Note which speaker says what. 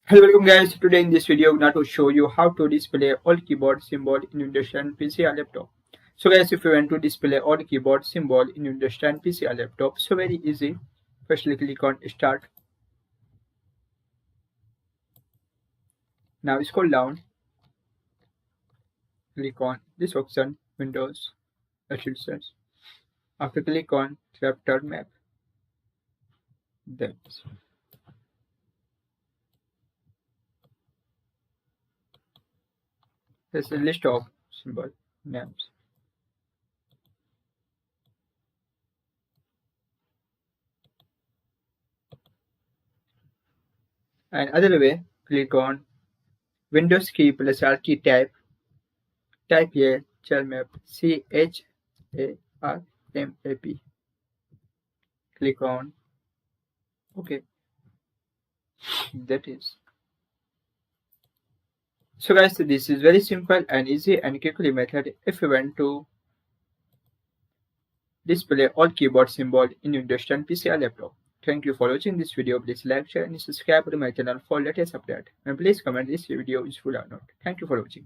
Speaker 1: Hello, welcome guys. Today in this video, I'm going to show you how to display all keyboard symbol in Windows 10 PC or laptop. So guys, if you want to display all keyboard symbol in Windows 10 PC or laptop, so very easy. Firstly, click on Start. Now scroll down. Click on this option, Windows Assistance. After click on Chapter Map. Then there's a list of symbol names. And other way, click on Windows key plus R key type here CharMap CHARMAP. Click on OK. That is. So guys, this is very simple and easy and quickly method if you want to display all keyboard symbol in Windows 10 PC or laptop. Thank you for watching this video. Please like, share and subscribe to my channel for latest update. And please comment this video useful or not. Thank you for watching.